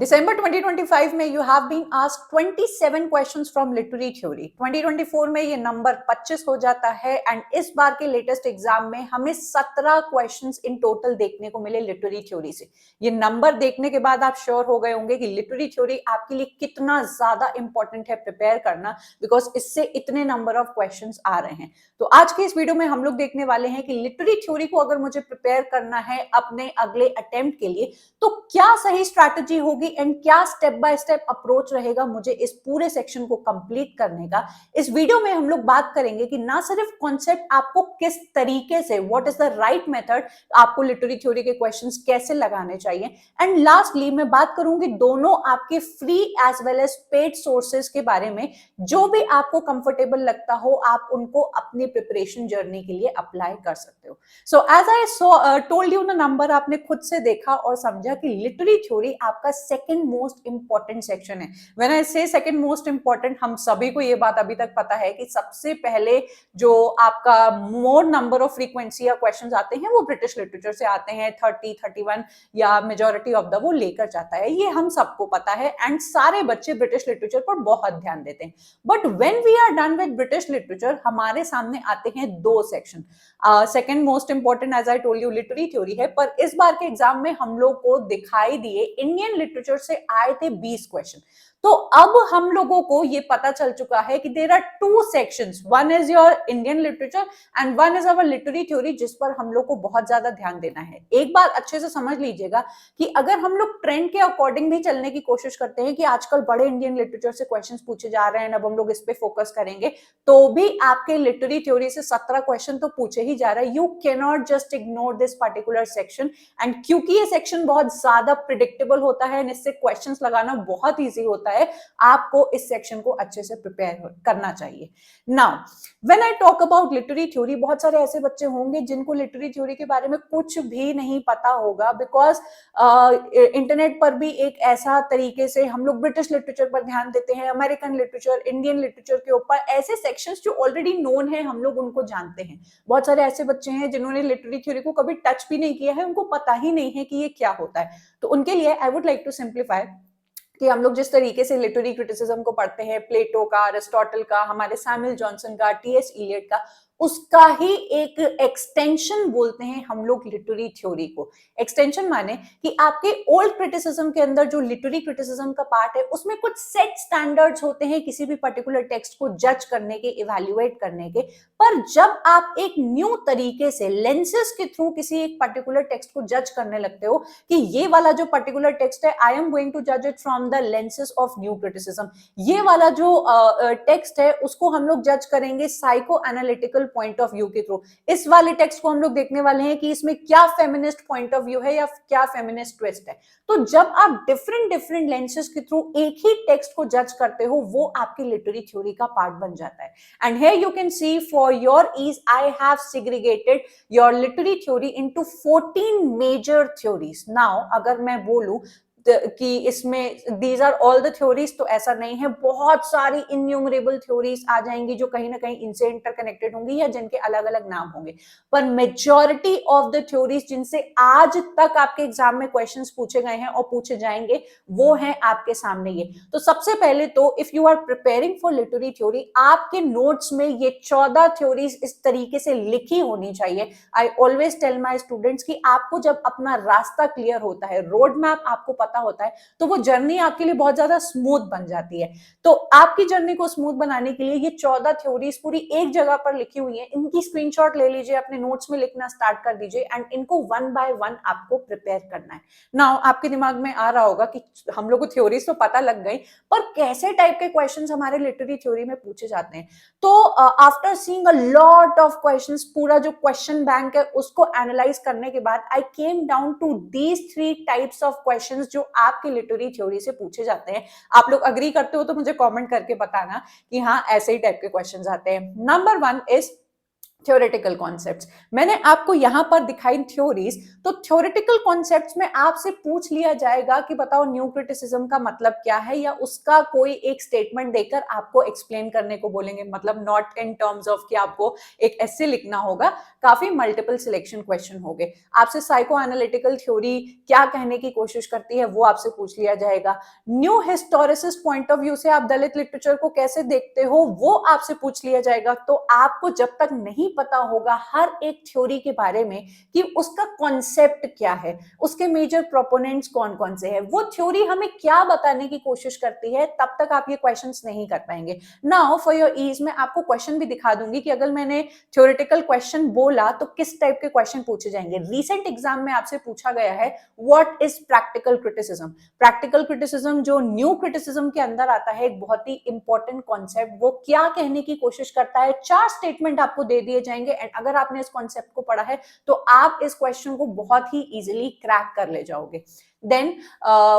दिसंबर 2025 में you have been asked 27 questions from literary theory. 2024 में ये नंबर 25 हो जाता है एंड इस बार के लेटेस्ट एग्जाम में हमें 17 क्वेश्चंस इन टोटल देखने को मिले लिटरेरी थ्योरी से। ये नंबर देखने के बाद आप श्योर हो गए होंगे कि लिटरेरी थ्योरी आपके लिए कितना ज्यादा इंपॉर्टेंट है प्रिपेयर करना, बिकॉज इससे इतने नंबर ऑफ क्वेश्चंस आ रहे हैं। तो आज के इस वीडियो में हम लोग देखने वाले हैं कि लिटरेरी थ्योरी को अगर मुझे प्रिपेयर करना है अपने अगले अटेम्प्ट के लिए तो क्या सही स्ट्रैटेजी होगी एंड क्या स्टेप बाय स्टेप अप्रोच रहेगा मुझे इस पूरे सेक्शन को कंप्लीट करने का। इस वीडियो में हम लोग बात करेंगे कि ना सिर्फ कॉन्सेप्ट आपको किस तरीके से, what is the right method, आपको लिटरेरी थ्योरी के क्वेश्चंस कैसे लगाने चाहिए, एंड लास्टली मैं बात करूंगी दोनों आपके free as well as paid sources के बारे में। जो भी आपको कंफर्टेबल लगता हो आप उनको अपनी प्रिपरेशन जर्नी के लिए अप्लाई कर सकते हो। So as I told you ना नंबर, आपने खुद से देखा और समझा कि लिटरेरी थ्योरी आपका सेकंड मोस्ट इंपॉर्टेंट सेक्शन है। When I say second most important, हम सभी को ये बात अभी तक पता है कि सबसे पहले जो आपका मोर नंबर ऑफ फ्रीक्वेंसी या क्वेश्चंस आते हैं वो ब्रिटिश लिटरेचर से आते हैं। 30, 31 या मेजॉरिटी ऑफ द वो लेकर जाता है, ये हम सबको पता है एंड सारे बच्चे ब्रिटिश लिटरेचर पर बहुत ध्यान देते हैं। But when we are done with British literature हमारे सामने आते हैं दो section. Second most important as I told you literary theory है, पर इस बार के एग्जाम में हम लोग को दिखाई दिए इंडियन लिटरेचर से आए थे 20 क्वेश्चन। तो अब हम लोगों को ये पता चल चुका है कि there are two sections, one is your Indian literature and one is our literary theory, जिस पर हम लोग को बहुत ज्यादा ध्यान देना है। एक बार अच्छे से समझ लीजिएगा कि अगर हम लोग ट्रेंड के अकॉर्डिंग भी चलने की कोशिश करते हैं कि आजकल बड़े इंडियन लिटरेचर से क्वेश्चंस पूछे जा रहे हैं, अब हम लोग इस पे फोकस करेंगे, तो भी आपके लिटरेरी थ्योरी से 17 क्वेश्चन तो पूछे ही जा रहे हैं। You can not just ignore this particular section and क्योंकि ये सेक्शन बहुत ज्यादा प्रिडिक्टेबल होता है, इससे क्वेश्चंस लगाना बहुत ईजी होता है, आपको इस सेक्शन को अच्छे से प्रिपेयर करना चाहिए। Now when I talk about literary theory, बहुत सारे ऐसे बच्चे होंगे जिनको लिटरेरी थ्योरी के बारे में कुछ भी नहीं पता होगा, बिकॉज इंटरनेट पर भी एक ऐसा तरीके से हम लोग ब्रिटिश लिटरेचर पर ध्यान देते हैं, अमेरिकन लिटरेचर, इंडियन लिटरेचर के ऊपर ऐसे सेक्शंस जो ऑलरेडी नोन है, हम लोग उनको जानते हैं। बहुत सारे ऐसे बच्चे हैं जिन्होंने लिटरेरी थ्योरी को कभी टच भी नहीं किया है, उनको पता ही नहीं है कि ये क्या होता है। तो उनके लिए I would like to simplify कि हम लोग जिस तरीके से लिटरेरी क्रिटिसिज्म को पढ़ते हैं, प्लेटो का, अरिस्टोटल का, हमारे सैमुअल जॉनसन का, टी.एस. इलियट का, उसका ही एक एक्सटेंशन बोलते हैं हम लोग लिटरेरी थ्योरी को। एक्सटेंशन माने कि आपके ओल्ड क्रिटिसिज्म के अंदर जो लिटरेरी क्रिटिसिज्म का पार्ट है उसमें कुछ सेट स्टैंडर्ड्स होते हैं किसी भी पर्टिकुलर टेक्स्ट को जज करने के, इवैल्यूएट करने के। पर जब आप एक न्यू तरीके से लेंसेज के थ्रू किसी एक पर्टिकुलर टेक्स्ट को जज करने लगते हो कि ये वाला जो पर्टिकुलर टेक्स्ट है, आई एम गोइंग टू जज it from the lenses of new criticism, ये वाला जो टेक्स्ट है उसको हम लोग जज करेंगे psycho analytical point of view के थ्रू। इस वाले टेक्स्ट को हम लोग देखने वाले हैं कि इसमें क्या फेमिनिस्ट पॉइंट ऑफ व्यू है या क्या फेमिनिस्ट ट्विस्ट है। तो जब आप डिफरेंट डिफरेंट लेंसेज के थ्रू एक ही टेक्स्ट को जज करते हो, वो आपकी लिटरेरी थ्योरी का पार्ट बन जाता है। And here you can see for your ease I have segregated your literary theory into 14 major theories. Now अगर मैं बोलूं कि इसमें these are all the theories, तो ऐसा नहीं है, बहुत सारी इन्यूमरेबल थ्योरीज आ जाएंगी जो कहीं ना कहीं इनसे इंटरकनेक्टेड होंगी या जिनके अलग अलग नाम होंगे। पर मेजॉरिटी ऑफ द थ्योरीज जिनसे आज तक आपके एग्जाम में क्वेश्चंस पूछे गए हैं और पूछे जाएंगे, वो हैं आपके सामने ये। तो सबसे पहले तो if you are preparing for literary theory, आपके नोट्स में ये 14 थ्योरीज इस तरीके से लिखी होनी चाहिए। I always tell my students कि आपको जब अपना रास्ता क्लियर होता है, रोड मैप आपको पता होता है, तो वो जर्नी आपके लिए बहुत ज्यादा स्मूथ बन जाती है। तो आपकी जर्नी को स्मूथ बनाने के लिए ये 14 थ्योरीज पूरी एक जगह पर लिखी हुई है, इनकी स्क्रीनशॉट ले लीजिए, अपने नोट्स में लिखना स्टार्ट कर दीजिए एंड इनको वन बाय वन आपको प्रिपेयर करना है। नाउ आपके दिमाग में आ रहा होगा कि हम लोग को थ्योरीज तो पता लग गई, पर कैसे टाइप के क्वेश्चंस हमारे लिटरेरी थ्योरी में पूछे जाते हैं। तो after seeing a lot of questions, पूरा जो क्वेश्चन बैंक है उसको एनालाइज करने के बाद I came down to these 3 types of questions जो आपके लिटरेरी थ्योरी से पूछे जाते हैं। आप लोग अग्री करते हो तो मुझे कमेंट करके बताना कि हाँ ऐसे ही टाइप के क्वेश्चंस आते हैं। नंबर 1 इज थ्योरेटिकल कॉन्सेप्ट्स मैंने आपको यहां पर दिखाई थ्योरीज, तो थ्योरेटिकल कॉन्सेप्ट्स में आपसे पूछ लिया जाएगा कि बताओ न्यू क्रिटिसिज्म का मतलब क्या है, या उसका कोई एक स्टेटमेंट देकर आपको एक्सप्लेन करने को बोलेंगे, मतलब नॉट इन टर्म्स ऑफ कि आपको एक एस्से लिखना होगा, काफी मल्टीपल सिलेक्शन क्वेश्चन होंगे। आपसे साइको एनालिटिकल थ्योरी क्या कहने की कोशिश करती है वो आपसे पूछ लिया जाएगा। न्यू हिस्टोरिसिस्ट पॉइंट ऑफ व्यू से आप दलित लिटरेचर को कैसे देखते हो वो आपसे पूछ लिया जाएगा। तो आपको जब तक नहीं पता होगा हर एक थ्योरी के बारे में कि उसका कॉन्सेप्ट क्या है, उसके मेजर प्रोपोनेंट्स कौन कौन से हैं, वो थ्योरी हमें क्या बताने की कोशिश करती है, तब तक आप ये क्वेश्चंस नहीं कर पाएंगे। नाउ फॉर योर ईज मैं आपको क्वेश्चन भी दिखा दूंगी कि अगर मैंने थ्योरेटिकल क्वेश्चन बोला तो किस टाइप के क्वेश्चन पूछे जाएंगे। रिसेंट एग्जाम में आपसे पूछा गया है what is practical criticism. Practical criticism जो न्यू क्रिटिसिज्म के अंदर आता है, एक बहुत ही इंपॉर्टेंट कॉन्सेप्ट, वो क्या कहने की कोशिश करता है, 4 स्टेटमेंट आपको दे दिए जाएंगे। एंड अगर आपने इस कॉन्सेप्ट को पढ़ा है तो आप इस क्वेश्चन को बहुत ही इजीली क्रैक कर ले जाओगे। देन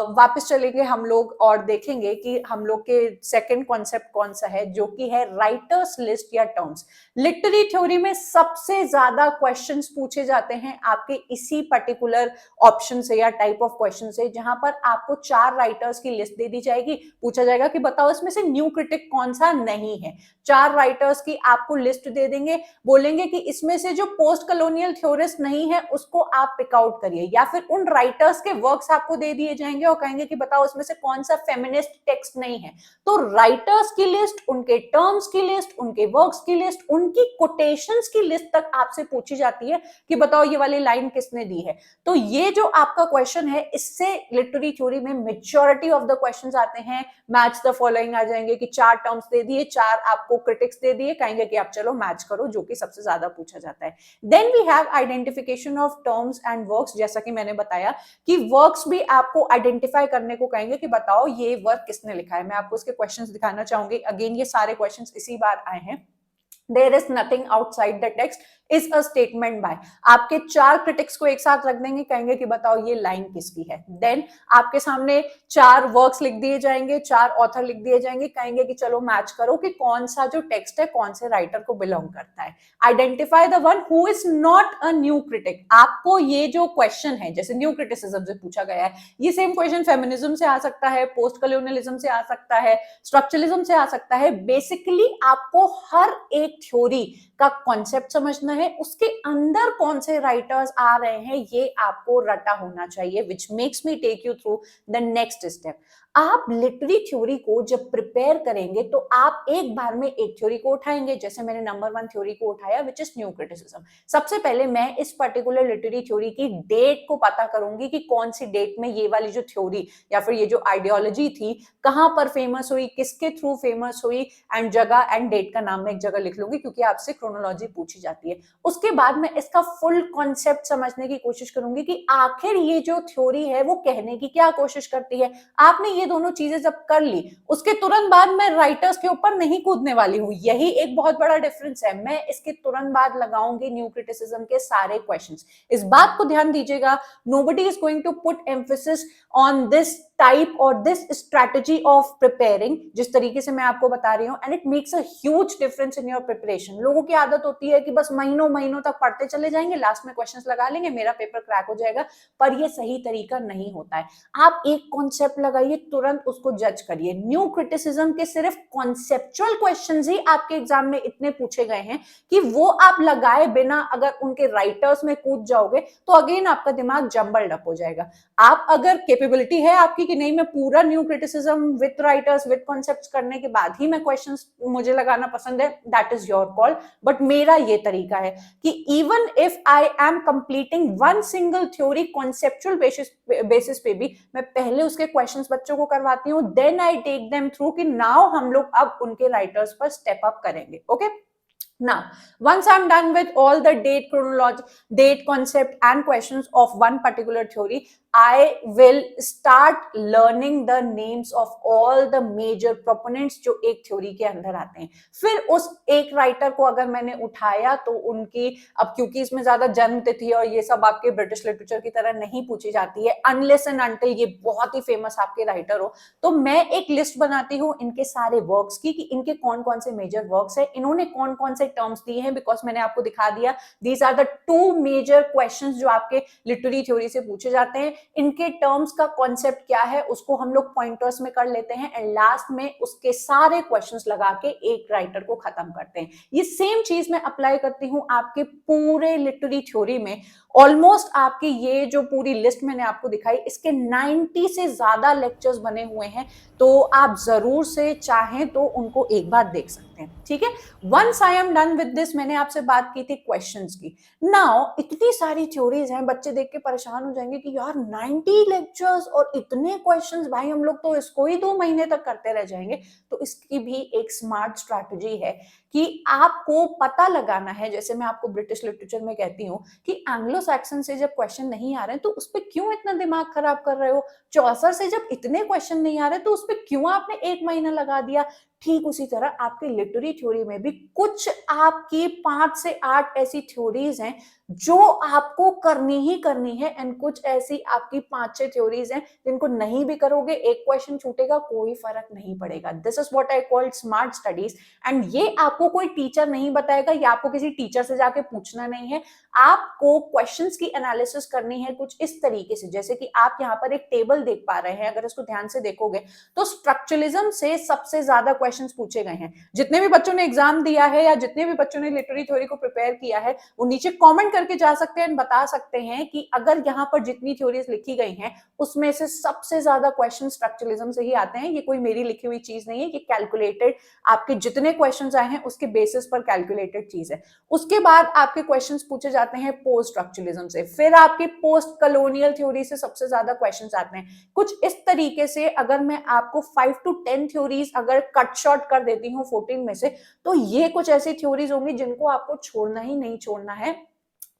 वापस चलेंगे हम लोग और देखेंगे कि हम लोग के सेकंड कॉन्सेप्ट कौन सा है, जो कि है राइटर्स लिस्ट या टर्म्स। लिटरेरी थ्योरी में सबसे ज्यादा क्वेश्चंस पूछे जाते हैं आपके इसी पर्टिकुलर ऑप्शन से या टाइप ऑफ क्वेश्चन से, जहां पर आपको 4 राइटर्स की लिस्ट दे दी जाएगी। पूछा जाएगा कि बताओ इसमें से न्यू क्रिटिक कौन सा नहीं है। 4 राइटर्स की आपको लिस्ट दे देंगे, बोलेंगे कि इसमें से जो पोस्ट कॉलोनियल थ्योरिस्ट नहीं है उसको आप पिक आउट करिए, या फिर उन राइटर्स के वर्क्स आपको दे दिए जाएंगे और कहेंगे कि बताओ इसमें से कौन सा फेमिनिस्ट टेक्स्ट नहीं है। तो राइटर्स की लिस्ट, उनके टर्म्स की लिस्ट, उनके वर्क्स की लिस्ट, उनकी कोटेशंस की लिस्ट तक आपसे पूछी जाती है कि बताओ ये वाली लाइन किसने दी है। तो ये जो आपका क्वेश्चन है, इससे लिटरेरी थ्योरी में मेजॉरिटी ऑफ द क्वेश्चंस आते हैं। मैच द फॉलोइंग आ जाएंगे कि 4 टर्म्स दे दिए, 4 आपको क्रिटिक्स दे दिए, कहेंगे कि आप चलो मैच करो, जो कि सबसे ज्यादा पूछा जाता है। Then we have identification of terms and works. जैसा कि मैंने बताया कि वर्क्स भी आपको आइडेंटिफाई करने को कहेंगे कि बताओ ये वर्क किसने लिखा है। मैं आपको इसके क्वेश्चंस दिखाना चाहूंगी। अगेन ये सारे क्वेश्चंस इसी बार आए हैं। There is nothing outside the text is a statement by। आपके 4 क्रिटिक्स को एक साथ रख देंगे, कहेंगे कि बताओ ये लाइन किसकी है। देन आपके सामने 4 वर्क्स लिख दिए जाएंगे, 4 ऑथर लिख दिए जाएंगे, कहेंगे कि चलो मैच करो कि कौन सा जो टेक्स्ट है कौन से राइटर को बिलोंग करता है। Identify the one who is not a new critic. आपको ये जो क्वेश्चन है, जैसे न्यू क्रिटिसिज्म से पूछा गया है, ये सेम क्वेश्चन फेमिनिज्म से आ सकता है, पोस्ट कॉलोनियलिज्म से आ सकता है, स्ट्रक्चरलिज्म से आ सकता है। बेसिकली आपको हर एक थ्योरी का कॉन्सेप्ट समझना है, उसके अंदर कौन से राइटर्स आ रहे हैं ये आपको रटा होना चाहिए, which makes me take you through the next step. आप लिटरेरी थ्योरी को जब प्रिपेयर करेंगे तो आप एक बार में एक थ्योरी को उठाएंगे। जैसे मैंने नंबर 1 थ्योरी को उठाया विच इज न्यू क्रिटिसिज्म। सबसे पहले मैं इस पर्टिकुलर लिटरेरी थ्योरी की डेट को पता करूंगी कि कौन सी डेट में ये वाली जो थ्योरी या फिर ये जो आइडियोलॉजी थी कहां पर फेमस हुई, किसके थ्रू फेमस हुई, एंड जगह एंड डेट का नाम मैं एक जगह लिख लूंगी क्योंकि आपसे क्रोनोलॉजी पूछी जाती है। उसके बाद मैं इसका फुल कॉन्सेप्ट समझने की कोशिश करूंगी कि आखिर ये जो थ्योरी है वो कहने की क्या कोशिश करती है। आपने ये दोनों चीजें जब कर ली, उसके तुरंत बाद मैं राइटर्स के ऊपर नहीं कूदने वाली हूं। यही एक बहुत बड़ा डिफरेंस है। मैं इसके तुरंत बाद लगाऊंगी न्यू क्रिटिसिज्म के सारे क्वेश्चंस। इस बात को ध्यान दीजिएगा, nobody is going to put emphasis on this type और दिस स्ट्रैटेजी ऑफ प्रिपेयरिंग, जिस तरीके से मैं आपको बता रही हूं, and it makes a huge difference in your preparation. लोगों की आदत होती है कि बस महीनों महीनों तक पढ़ते चले जाएंगे, लास्ट में क्वेश्चंस लगा लेंगे, मेरा पेपर क्रैक हो जाएगा, पर ये सही तरीका नहीं होता है। आप एक कॉन्सेप्ट लगाइए, तुरंत उसको जज करिए। न्यू क्रिटिसिज्म के सिर्फ कॉन्सेप्चुअल क्वेश्चंस ही आपके एग्जाम में इतने पूछे गए हैं कि वो आप लगाए बिना अगर उनके राइटर्स में कूद जाओगे तो अगेन आपका दिमाग जंबल्ड अप हो जाएगा। आप अगर कैपेबिलिटी है आपकी कि नहीं मैं पूरा new criticism with writers with concepts करने के बाद ही मैं क्वेश्चंस मुझे लगाना पसंद है, that is your call. But मेरा ये तरीका है कि even if I am completing one single theory conceptual basis पे भी मैं पहले उसके क्वेश्चंस बच्चों को करवाती हूँ, then I take them through कि नाउ हम लोग अब उनके राइटर्स पर स्टेप अप करेंगे। Okay, now once I'm done with all the date chronology, date concept and questions of one particular theory, I will start learning the names of all the major proponents जो एक theory के अंदर आते हैं। फिर उस एक राइटर को अगर मैंने उठाया तो उनकी, अब क्योंकि इसमें ज्यादा जन्म तिथि और ये सब आपके ब्रिटिश लिटरेचर की तरह नहीं पूछी जाती है अनलेस एंड अनटिल ये बहुत ही फेमस आपके राइटर हो, तो मैं एक लिस्ट बनाती हूँ इनके सारे वर्क्स की कि इनके कौन कौन से मेजर वर्क्स है, इन्होंने कौन कौन से टर्म्स दिए हैं, बिकॉज मैंने आपको दिखा दिया these are the two major questions जो आपके लिटरेरी थ्योरी से पूछे जाते हैं। इनके टर्म्स का कॉन्सेप्ट क्या है उसको हम लोग पॉइंटर्स में कर लेते हैं एंड लास्ट में उसके सारे क्वेश्चंस लगा के एक राइटर को खत्म करते हैं। ये सेम चीज मैं अप्लाई करती हूं आपके पूरे लिटरेरी थ्योरी में। ऑलमोस्ट आपकी ये जो पूरी लिस्ट मैंने आपको दिखाई इसके 90 से ज्यादा लेक्चर्स बने हुए हैं, तो आप जरूर से चाहें तो उनको एक बार देख सकते हैं। ठीक है, once I am done with this, मैंने आपसे बात की थी क्वेश्चंस की। नाउ इतनी सारी थ्योरीज हैं, बच्चे देख के परेशान हो जाएंगे कि यार 90 लेक्चर्स और इतने क्वेश्चंस, भाई हम लोग तो इसको ही 2 महीने तक करते रह जाएंगे। तो इसकी भी एक स्मार्ट स्ट्रैटेजी है कि आपको पता लगाना है, जैसे मैं आपको ब्रिटिश लिटरेचर में कहती हूँ कि एंग्लो सैक्सन से जब क्वेश्चन नहीं आ रहे हैं तो उस पर क्यों इतना दिमाग खराब कर रहे हो, चौसर से जब इतने क्वेश्चन नहीं आ रहे तो उस पर क्यों आपने 1 महीना लगा दिया। ठीक उसी तरह आपके लिटरेरी थ्योरी में भी कुछ आपकी 5 से 8 ऐसी थ्योरीज हैं जो आपको करनी ही करनी है एंड कुछ ऐसी आपकी 5-6 थ्योरीज हैं जिनको नहीं भी करोगे, एक क्वेश्चन छूटेगा, कोई फर्क नहीं पड़ेगा। This is what I called smart studies and ये आपको कोई टीचर नहीं बताएगा, या आपको किसी टीचर से जाके पूछना नहीं है। आपको क्वेश्चंस की एनालिसिस करनी है कुछ इस तरीके से, जैसे कि आप यहाँ पर एक टेबल देख पा रहे हैं, अगर इसको ध्यान से देखोगे तो स्ट्रक्चरलिज्म से सबसे ज्यादा क्वेश्चंस पूछे गए हैं। जितने भी बच्चों ने एग्जाम दिया है या जितने भी बच्चों ने लिटरेरी थ्योरी को प्रिपेयर किया है वो नीचे कमेंट करके जा सकते हैं, बता सकते हैं कि अगर यहाँ पर जितनी थ्योरीज लिखी गई हैं उसमें से सबसे ज्यादा क्वेश्चन स्ट्रक्चरलिज्म से ही आते हैं। ये कोई मेरी लिखी हुई चीज नहीं है, ये कैलकुलेटेड, आपके जितने क्वेश्चंस आए हैं उसके बेसिस पर कैलकुलेटेड चीज है। उसके बाद आपके क्वेश्चंस पूछे जाते हैं पोस्ट स्ट्रक्चरलिज्म से, फिर आपके पोस्ट कॉलोनियल थ्योरी से सबसे ज्यादा क्वेश्चंस आते हैं। कुछ इस तरीके से अगर मैं आपको 5 to 10 थ्योरीज अगर कट शॉर्ट कर देती हूँ 14 में से, तो ये कुछ ऐसी थ्योरीज होंगी जिनको आपको छोड़ना ही नहीं छोड़ना है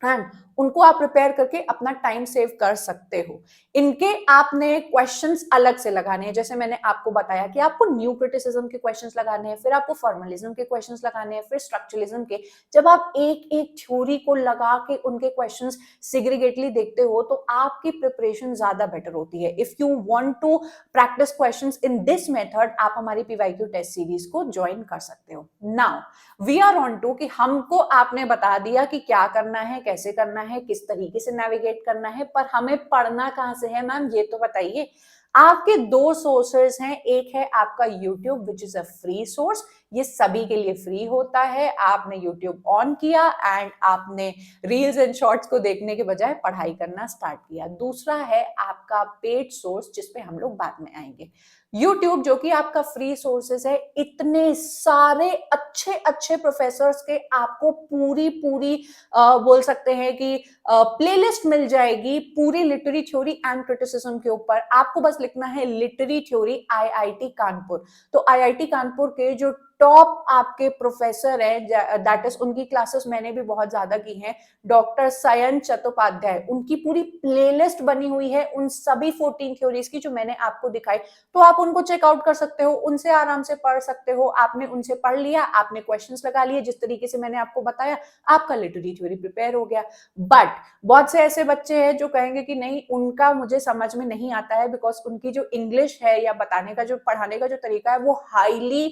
एंड उनको आप प्रिपेयर करके अपना टाइम सेव कर सकते हो। इनके आपने क्वेश्चंस अलग से लगाने हैं, जैसे मैंने आपको बताया कि आपको न्यू क्रिटिसिज्म के क्वेश्चंस लगाने हैं, फिर आपको फॉर्मलिज्म के क्वेश्चंस लगाने हैं, फिर स्ट्रक्चरलिज्म के। जब आप एक एक थ्योरी को लगा के उनके क्वेश्चंस सिग्रीगेटली देखते हो तो आपकी प्रिपरेशन ज्यादा बेटर होती है। If you want to practise questions in this method, आप हमारी पीवाईक्यू टेस्ट सीरीज को ज्वाइन कर सकते हो। Now we are on to कि हमको आपने बता दिया कि क्या करना है, कैसे करना है, किस तरीके से नेविगेट करना है, पर हमें पढ़ना कहां से है मैम ये तो बताइए। आपके 2 सोर्सेज हैं, एक है आपका YouTube which is a free source, ये सभी के लिए फ्री होता है। आपने YouTube ऑन किया एंड आपने रील्स एंड शॉर्ट्स को देखने के बजाय पढ़ाई करना स्टार्ट किया। दूसरा है आपका पेड सोर्स जिसपे हम लोग बाद में आएंगे। YouTube जो कि आपका फ्री सोर्सेज है, इतने सारे अच्छे अच्छे प्रोफेसर्स के आपको पूरी पूरी बोल सकते हैं कि प्लेलिस्ट मिल जाएगी पूरी लिटरेरी थ्योरी एंड क्रिटिसिज्म के ऊपर। आपको बस लिखना है लिटरेरी थ्योरी IIT कानपुर। तो IIT कानपुर के जो टॉप आपके प्रोफेसर है, दैट इज उनकी क्लासेस मैंने भी बहुत ज्यादा की हैं, डॉक्टर सयन चट्टोपाध्याय, उनकी पूरी प्लेलिस्ट बनी हुई है उन सभी 14 थ्योरीज की जो मैंने आपको दिखाई। तो आप उनको चेकआउट कर सकते हो, उनसे आराम से पढ़ सकते हो। आपने उनसे पढ़ लिया, आपने क्वेश्चंस लगा लिए जिस तरीके से मैंने आपको बताया, आपका लिटरेरी थ्योरी प्रिपेयर हो गया। बट बहुत से ऐसे बच्चे हैं जो कहेंगे कि नहीं उनका मुझे समझ में नहीं आता है, बिकॉज उनकी जो इंग्लिश है या बताने का जो पढ़ाने का जो तरीका है वो हाईली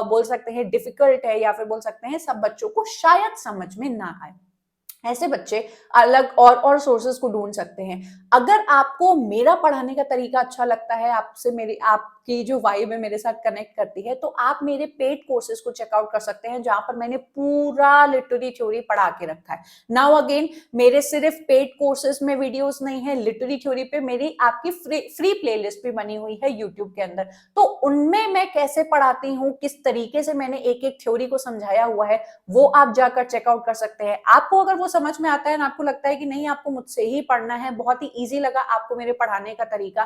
बोल सकते हैं डिफिकल्ट है, या फिर बोल सकते हैं सब बच्चों को शायद समझ में ना आए। ऐसे बच्चे अलग और सोर्सेज को ढूंढ सकते हैं। अगर आपको मेरा पढ़ाने का तरीका अच्छा लगता है, आपसे मेरी आपकी जो वाइब है मेरे साथ कनेक्ट करती है, तो आप मेरे पेड कोर्सेज को चेकआउट कर सकते हैं जहां पर मैंने पूरा लिटरेरी थ्योरी पढ़ा के रखा है। नाउ अगेन मेरे सिर्फ पेड कोर्सेज में वीडियोस नहीं है, लिटरेरी थ्योरी पे मेरी आपकी फ्री प्लेलिस्ट भी बनी हुई है यूट्यूब के अंदर। तो उनमें मैं कैसे पढ़ाती हूँ, किस तरीके से मैंने एक एक थ्योरी को समझाया हुआ है, वो आप जाकर चेकआउट कर सकते हैं। आपको अगर वो समझ में आता है ना, आपको लगता है कि नहीं आपको मुझसे ही पढ़ना है, बहुत ही ईजी लगा आपको मेरे पढ़ाने का तरीका,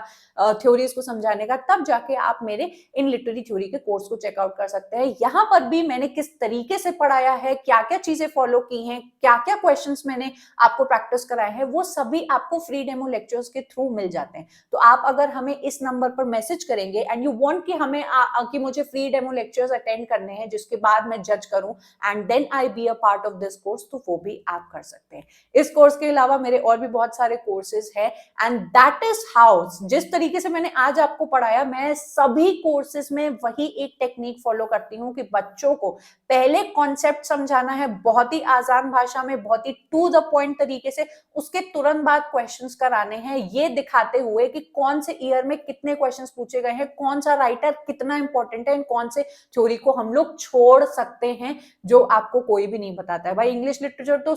थ्योरीज को समझाने का, तब जाके आप मेरे इन लिटरेरी थ्योरी के कोर्स को चेकआउट कर सकते हैं। यहाँ पर भी मैंने किस तरीके से पढ़ाया है, क्या क्या चीजें फॉलो की हैं, क्या क्या क्वेश्चंस मैंने आपको प्रैक्टिस कराए हैं, वो सभी आपको फ्री डेमो लेक्चर्स के थ्रू मिल जाते हैं। तो आप अगर हमें इस नंबर पर मैसेज करेंगे एंड यू वांट कि हमें कि मुझे फ्री डेमो लेक्चर्स अटेंड करने हैं जिसके बाद मैं जज करूं and then I be a part of this course, तो वो भी आप कर सकते हैं। इस कोर्स के अलावा मेरे और भी बहुत सारे कोर्सेज हैं एंड दैट इज हाउ, जिस तरीके से मैंने आज आपको पढ़ाया, मैं सभी कोर्सेज में वही एक टेक्निक फॉलो करती हूँ कि बच्चों को पहले कॉन्सेप्ट समझाना है बहुत ही आसान भाषा में, बहुत ही टू द पॉइंट तरीके से, उसके तुरंत बाद क्वेश्चंस कराने हैं, ये दिखाते हुए कि कौन से ईयर में कितने क्वेश्चंस पूछे गए हैं, कौन सा राइटर कितना इंपॉर्टेंट है, कौन से थ्योरी को हम लोग छोड़ सकते हैं जो आपको कोई भी नहीं बताता है। भाई इंग्लिश लिटरेचर तो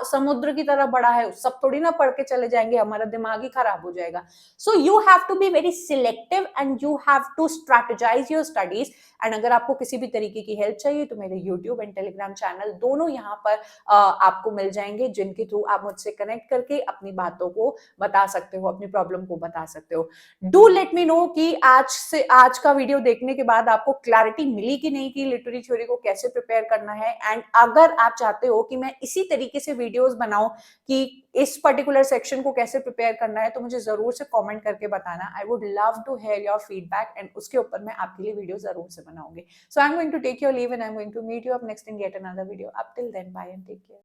समुद्र की तरह बड़ा है, सब थोड़ी ना पढ़ के चले जाएंगे, हमारा दिमाग ही खराब हो जाएगा। So you have to be very selective and you have to strategise your studies. एंड अगर आपको किसी भी तरीके की हेल्प चाहिए तो मेरे यूट्यूब एंड टेलीग्राम चैनल दोनों यहाँ पर आपको मिल जाएंगे, जिनके थ्रू आप मुझसे कनेक्ट करके अपनी बातों को बता सकते हो, अपनी प्रॉब्लम को बता सकते हो। डू लेट मी नो कि आज का वीडियो देखने के बाद आपको क्लैरिटी मिली कि नहीं कि लिटरेरी थ्योरी को कैसे प्रिपेयर करना है। एंड अगर आप चाहते हो कि मैं इसी तरीके से वीडियोस बनाऊं कि इस पर्टिकुलर सेक्शन को कैसे प्रिपेयर करना है, तो मुझे जरूर से कमेंट करके बताना। I would love to hear your feedback and उसके ऊपर मैं आपके लिए वीडियो जरूर से बनाऊंगी। So I am going to take your leave and I am going to meet you up next in yet another video. Up till then bye and take care.